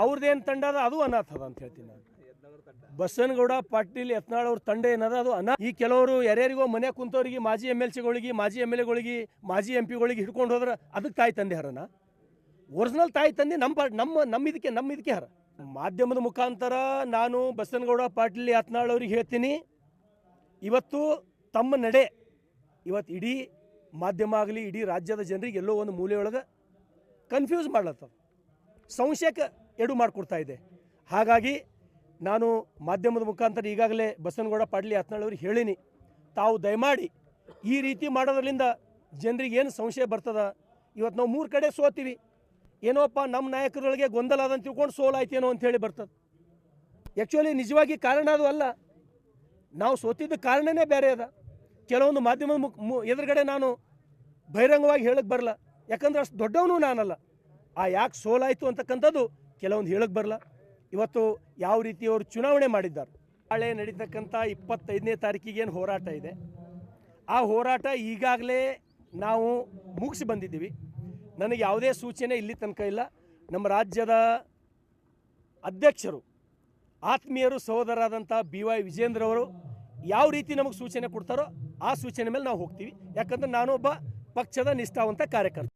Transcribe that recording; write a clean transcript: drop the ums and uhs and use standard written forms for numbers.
ಅವ್ರದ್ದೇನು ತಂಡ ಅದ ಅದು ಅನಾಥದ ಅಂತ ಹೇಳ್ತೀನಿ ನಾನು. ಬಸನಗೌಡ ಪಾಟೀಲ್ ಯತ್ನಾಳ್ ಅವ್ರ ತಂಡ ಏನದ ಅದು ಈ ಕೆಲವರು ಯಾರ್ಯಾರಿಗೋ ಮನೆ ಕುಂತವ್ರಿಗೆ ಮಾಜಿ MLCಗಳಿಗೆ ಮಾಜಿ MLAಗಳಿಗೆ ಮಾಜಿ MP ಗಳಿಗೆ ಹಿಡ್ಕೊಂಡು ಹೋದ್ರೆ ಅದಕ್ಕೆ ತಾಯಿ ತಂದೆ ಹರನ. ಒರಿಜಿನಲ್ ತಾಯಿ ತಂದೆ ನಮ್ಮ ಇದಕ್ಕೆ ಹರ. ಮಾಧ್ಯಮದ ಮುಖಾಂತರ ನಾನು ಬಸನಗೌಡ ಪಾಟೀಲ್ ಯತ್ನಾಳ್ ಅವ್ರಿಗೆ ಹೇಳ್ತೀನಿ, ಇವತ್ತು ತಮ್ಮ ನಡೆ ಇವತ್ತು ಇಡೀ ಮಾಧ್ಯಮ ಆಗಲಿ ಇಡೀ ರಾಜ್ಯದ ಜನರಿಗೆ ಎಲ್ಲೋ ಒಂದು ಮೂಲೆಯೊಳಗೆ ಕನ್ಫ್ಯೂಸ್ ಮಾಡ್ಲತ್ತದ, ಸಂಶಯಕ್ಕೆ ಎಡು ಮಾಡಿಕೊಡ್ತಾ ಇದೆ. ಹಾಗಾಗಿ ನಾನು ಮಾಧ್ಯಮದ ಮುಖಾಂತರ ಈಗಾಗಲೇ ಬಸನಗೌಡ ಪಾಟೀಲ್ ಯತ್ನಾಳ್ ಅವ್ರಿಗೆ ಹೇಳೀನಿ, ತಾವು ದಯಮಾಡಿ ಈ ರೀತಿ ಮಾಡೋದ್ರಿಂದ ಜನರಿಗೆ ಏನು ಸಂಶಯ ಬರ್ತದ. ಇವತ್ತು ನಾವು 3 ಕಡೆ ಸೋತೀವಿ, ಏನೋಪ್ಪ ನಮ್ಮ ನಾಯಕರೊಳಗೆ ಗೊಂದಲ ಅದಂತ ತಿಳ್ಕೊಂಡು ಸೋಲಾಯ್ತೇನೋ ಅಂಥೇಳಿ ಬರ್ತದೆ. ಆ್ಯಕ್ಚುಲಿ ನಿಜವಾಗಿ ಕಾರಣ ಅದು ಅಲ್ಲ, ನಾವು ಸೋತಿದ್ದ ಕಾರಣನೇ ಬೇರೆ ಅದ. ಕೆಲವೊಂದು ಮಾಧ್ಯಮದ ಎದುರುಗಡೆ ನಾನು ಬಹಿರಂಗವಾಗಿ ಹೇಳಕ್ಕೆ ಬರಲ್ಲ, ಯಾಕಂದ್ರೆ ಅಷ್ಟು ದೊಡ್ಡವನು ನಾನಲ್ಲ. ಯಾಕೆ ಸೋಲಾಯಿತು ಅಂತಕ್ಕಂಥದ್ದು ಕೆಲವೊಂದು ಹೇಳಕ್ಕೆ ಬರಲ್ಲ. ಇವತ್ತು ಯಾವ ರೀತಿ ಅವರು ಚುನಾವಣೆ ಮಾಡಿದ್ದಾರೆ, ನಾಳೆ ನಡೀತಕ್ಕಂಥ 25ನೇ ತಾರೀಕಿಗೆ ಏನು ಹೋರಾಟ ಇದೆ, ಆ ಹೋರಾಟ ಈಗಾಗಲೇ ನಾವು ಮುಗಿಸಿ ಬಂದಿದ್ದೀವಿ. ನನಗೆ ಯಾವುದೇ ಸೂಚನೆ ಇಲ್ಲಿ ತನಕ ಇಲ್ಲ. ನಮ್ಮ ರಾಜ್ಯದ ಅಧ್ಯಕ್ಷರು ಆತ್ಮೀಯರು ಸಹೋದರಾದಂಥ BY ವಿಜೇಂದ್ರ ಅವರು ಯಾವ ರೀತಿ ನಮಗೆ ಸೂಚನೆ ಕೊಡ್ತಾರೋ ಆ ಸೂಚನೆ ಮೇಲೆ ನಾವು ಹೋಗ್ತೀವಿ. ಯಾಕಂದ್ರೆ ನಾನೊಬ್ಬ ಪಕ್ಷದ ನಿಷ್ಠಾವಂತ ಕಾರ್ಯಕರ್ತ.